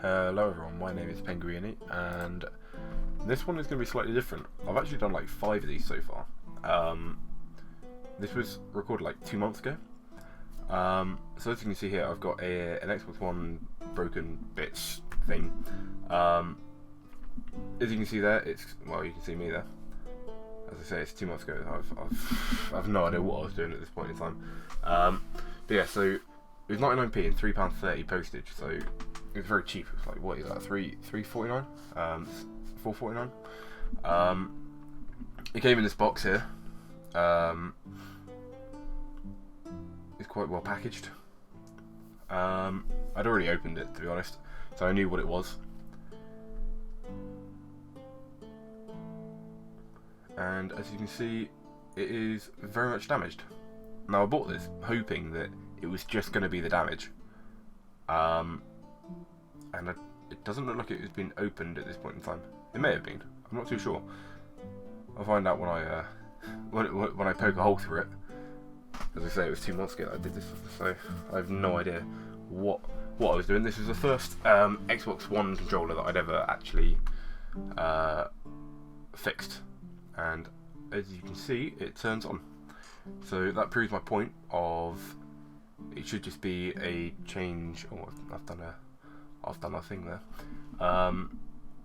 Hello everyone, my name is Penguini, and this one is going to be slightly different. I've actually done like 5 of these so far. This was recorded like 2 months ago. So as you can see here, I've got an Xbox One broken bits thing. As you can see there, you can see me there. As I say, it's 2 months ago. I've no idea what I was doing at this point in time. But yeah, so it was 99p and £3.30 postage. So it was very cheap. It was like, what is that? $3.49? $4.49. It came in this box here. It's quite well packaged. I'd already opened it, to be honest, so I knew what it was. And as you can see, it is very much damaged. Now I bought this hoping that it was just going to be the damage, and it doesn't look like it has been opened at this point in time. It may have been. I'm not too sure. I'll find out when I poke a hole through it. As I say, it was 2 months ago that I did this, so I have no idea what I was doing. This was the first Xbox One controller that I'd ever actually fixed, and as you can see, it turns on. So that proves my point of it should just be a change. Oh, I've done a thing there. I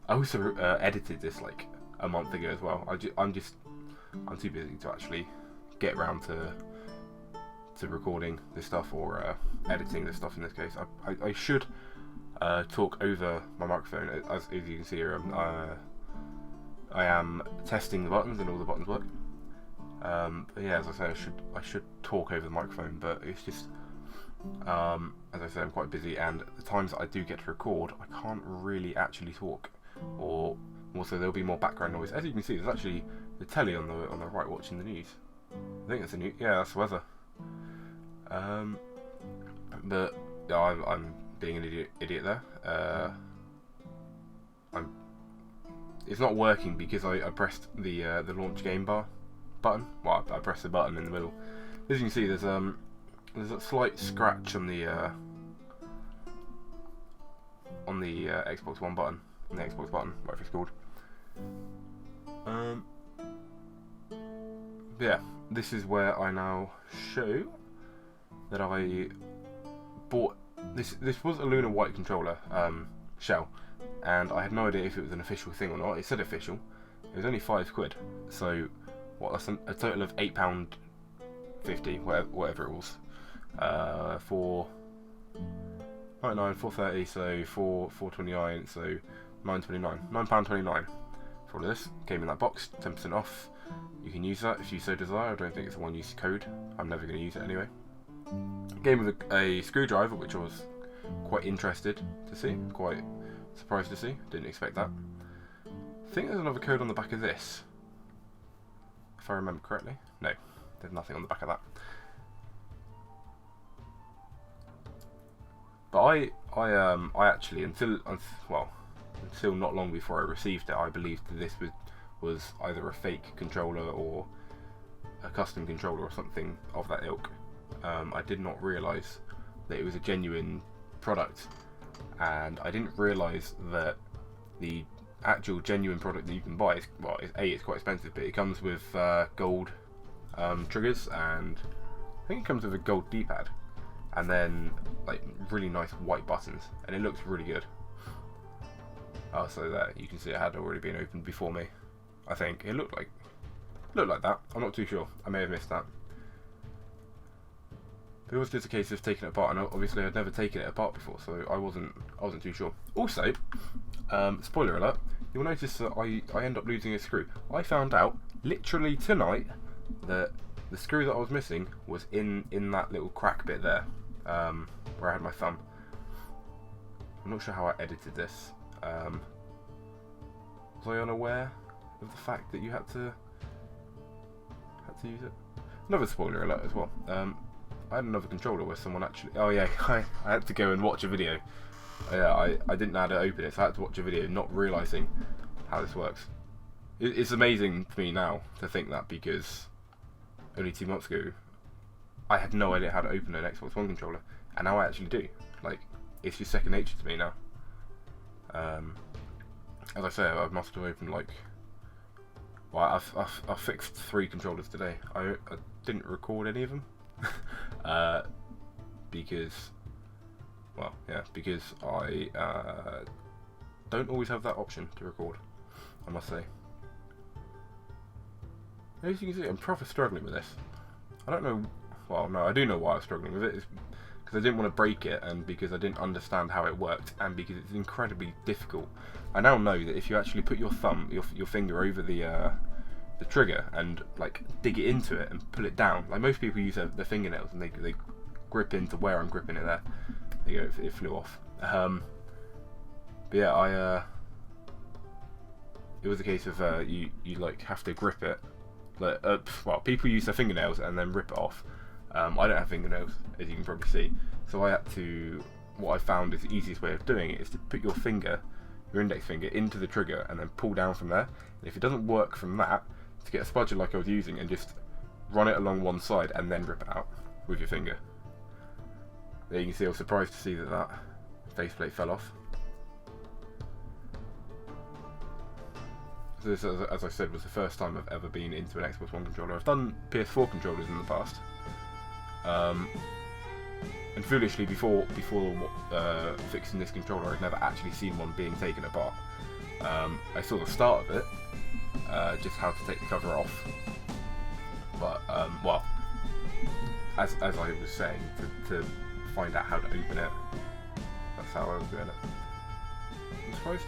also edited this like a month ago as well. I'm too busy to actually get around to recording this stuff or editing this stuff in this case. I should talk over my microphone. As you can see here, I am testing the buttons and all the buttons work. But yeah, as I say, I should talk over the microphone, but it's just as I say, I'm quite busy, and the times that I do get to record, I can't really actually talk, or also there'll be more background noise. As you can see, there's actually the telly on the right watching the news. I think it's the news. Yeah, that's the weather. But yeah, I'm being an idiot there. It's not working because I pressed the launch game bar button. Well, I pressed the button in the middle. As you can see, there's a slight scratch on the Xbox One button, on the Xbox button, whatever it's called. But yeah, this is where I now show that I bought this. This was a Luna White controller shell, and I had no idea if it was an official thing or not. It said official. It was only £5. So what? That's a total of £8.50, whatever it was. For £4.99, £4.30, so £4.29, so £9.29 for all of this. Came in that box, 10% off. You can use that if you so desire. I don't think it's a one-use code. I'm never going to use it anyway. Came with a screwdriver, which I was quite interested to see, quite surprised to see. Didn't expect that. I think there's another code on the back of this, if I remember correctly. No, there's nothing on the back of that. But I actually, until not long before I received it, I believed that this was either a fake controller or a custom controller or something of that ilk. I did not realise that it was a genuine product, and I didn't realise that the actual genuine product that you can buy it's quite expensive, but it comes with gold triggers, and I think it comes with a gold D-pad, and then like really nice white buttons, and it looks really good. Oh, so that you can see it had already been opened before me. I think it looked like that. I'm not too sure. I may have missed that. But it was just a case of taking it apart, and obviously I'd never taken it apart before, so I wasn't too sure. Also, spoiler alert, you'll notice that I end up losing a screw. I found out literally tonight that the screw that I was missing was in that little crack bit there, where I had my thumb. I'm not sure how I edited this. Was I unaware of the fact that you had to use it? Another spoiler alert as well. I had another controller where someone actually... Oh yeah, I had to go and watch a video. Yeah, I didn't know how to open it, so I had to watch a video not realising how this works. It's amazing to me now to think that, because only 2 months ago I had no idea how to open an Xbox One controller, and now I actually do. Like, it's just second nature to me now. As I say, I must have opened like. Well, I've fixed 3 controllers today. I didn't record any of them because, well, yeah, because I don't always have that option to record. I must say. As you can see, I'm proper struggling with this. I don't know. Well, no, I do know why I'm struggling with it. It's because I didn't want to break it, and because I didn't understand how it worked, and because it's incredibly difficult. I now know that if you actually put your thumb, your finger over the trigger and like dig it into it and pull it down, like most people use their fingernails and they grip into where I'm gripping it there. There you go, it flew off. But yeah, it was a case of you like have to grip it. Like, well, people use their fingernails and then rip it off. I don't have fingernails, as you can probably see, so I had to. What I found is the easiest way of doing it is to put your index finger, into the trigger and then pull down from there. And if it doesn't work from that, to get a spudger like I was using and just run it along one side and then rip it out with your finger. There you can see I was surprised to see that faceplate fell off. So this, as I said, was the first time I've ever been into an Xbox One controller. I've done PS4 controllers in the past. And foolishly, before fixing this controller, I'd never actually seen one being taken apart. I saw the start of it, just how to take the cover off. But well, as I was saying, to find out how to open it, that's how I was doing it. I'm surprised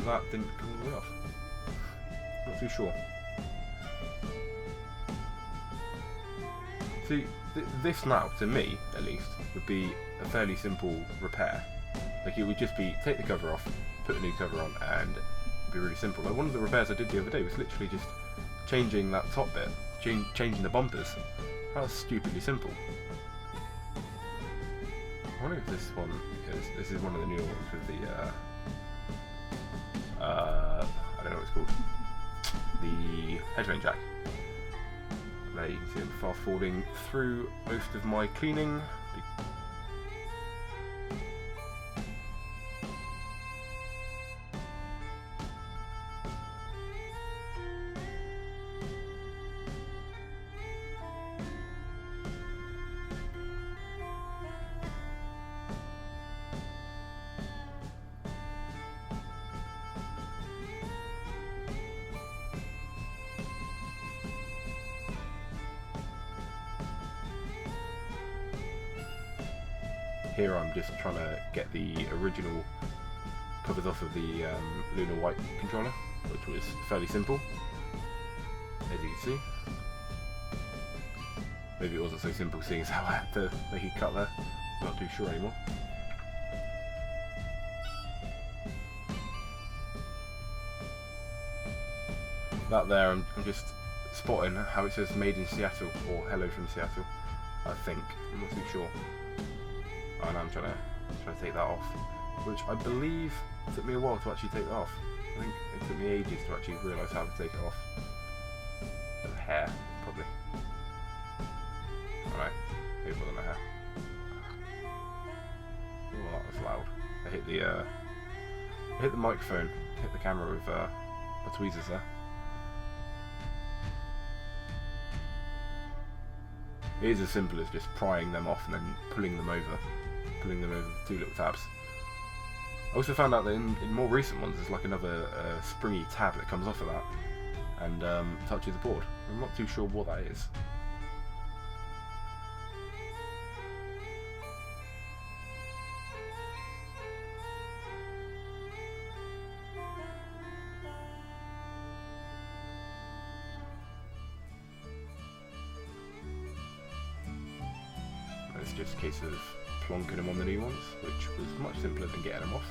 that didn't come all the way off. Not too sure. See, this now, to me at least, would be a fairly simple repair. Like, it would just be take the cover off, put a new cover on, and it'd be really simple. Like, one of the repairs I did the other day was literally just changing that top bit, changing the bumpers. That was stupidly simple. I wonder if this one this is one of the newer ones with the I don't know what it's called. The headphone jack. There you can see I'm fast forwarding through most of my cleaning. Here I'm just trying to get the original covers off of the Luna White controller, which was fairly simple, as you can see. Maybe it wasn't so simple seeing as how I had to make it cut there. I'm not too sure anymore. That there, I'm just spotting how it says made in Seattle or hello from Seattle, I think. I'm not too sure. And I'm trying to take that off, which I believe took me a while to actually take that off. I think it took me ages to actually realise how to take it off. The hair, probably. Alright, maybe more than the hair. Oh, that was loud. I hit the microphone, hit the camera with my tweezers there. It is as simple as just prying them off and then pulling them over with 2 little tabs. I also found out that in more recent ones there's like another springy tab that comes off of that and touches the board. I'm not too sure what that is. It's just a case of plonking them on the new ones, which was much simpler than getting them off.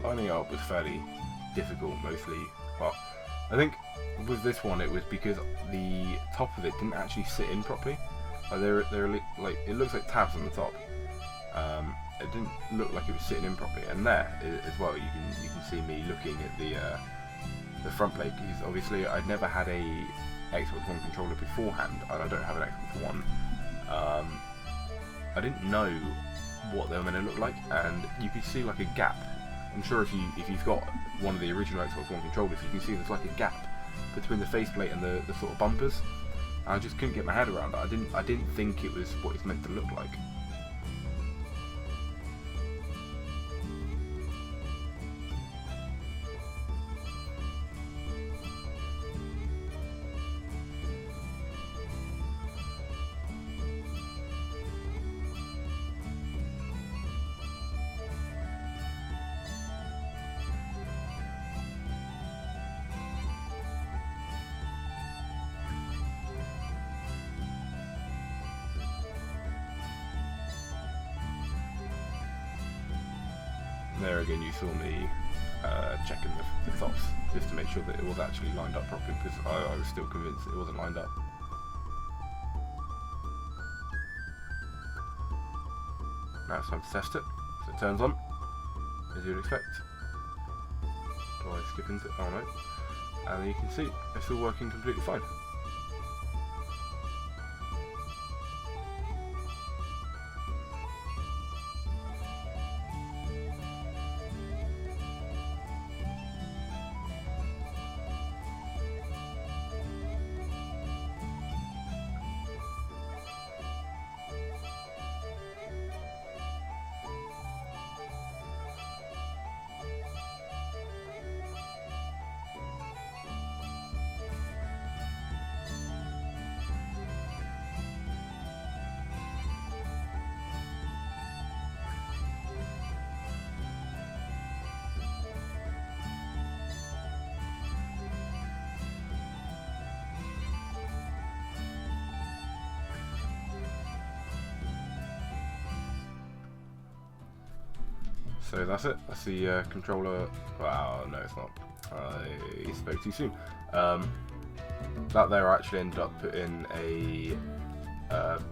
lining it up was fairly difficult mostly, but I think with this one it was because the top of it didn't actually sit in properly. They're like, it looks like tabs on the top. It didn't look like it was sitting in properly, and there as well you can see me looking at the front plate, because obviously I'd never had a Xbox One controller beforehand, and I don't have an Xbox One. I didn't know what they were meant to look like, and you could see like a gap. I'm sure if you've got one of the original Xbox One controllers, you can see there's like a gap between the faceplate and the sort of bumpers. And I just couldn't get my head around it. I didn't think it was what it's meant to look like. There again, you saw me checking the tops just to make sure that it was actually lined up properly, because I was still convinced it wasn't lined up. Now it's time to test it. So it turns on, as you'd expect. Do I skip into it? Oh no. And then you can see it's all working completely fine. So that's it. That's the controller. Wow, no, it's not. I spoke too soon. That there, I actually ended up putting a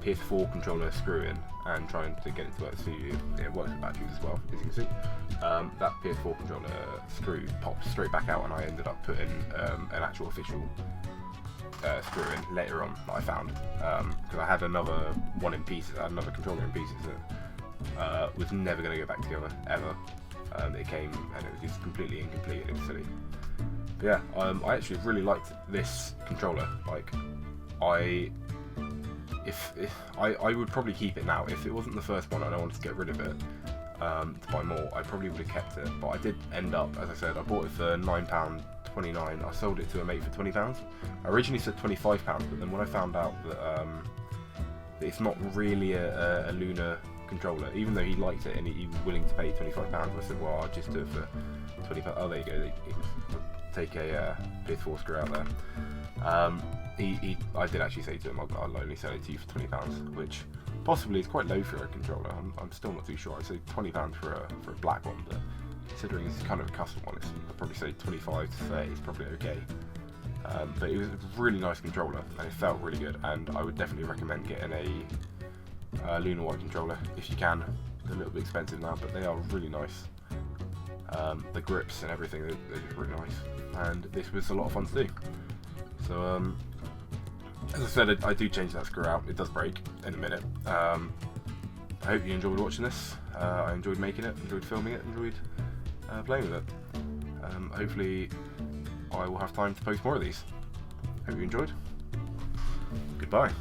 PS4 controller screw in and trying to get it to work. So it works with batteries as well, as you can see. That PS4 controller screw popped straight back out, and I ended up putting an actual official screw in later on that I found, because I had another one in pieces, I had another controller in pieces that was never going to go back together ever. It came and it was just completely incomplete and it was silly. But yeah, I actually really liked this controller. Like, I would probably keep it now. If it wasn't the first one and I wanted to get rid of it to buy more, I probably would have kept it. But I did end up, as I said, I bought it for £9.29. I sold it to a mate for £20. I originally said £25, but then when I found out that it's not really a Luna controller, even though he liked it and he was willing to pay £25, I said, well, I'll just do it for £20. Oh, there you go. Take a PS4 screw out there. I did actually say to him, I'll only sell it to you for £20, which possibly is quite low for a controller. I'm still not too sure. I'd say £20 for a black one, but considering it's kind of a custom one, I'd probably say 25 to 30 is probably okay. But it was a really nice controller and it felt really good, and I would definitely recommend getting a Luna White controller if you can. They're a little bit expensive now, but they are really nice. The grips and everything, they're just really nice, and this was a lot of fun to do. So as I said, I do change that screw out. It does break in a minute. I hope you enjoyed watching this. I enjoyed making it, enjoyed filming it, enjoyed playing with it. Hopefully I will have time to post more of these. Hope you enjoyed. Goodbye.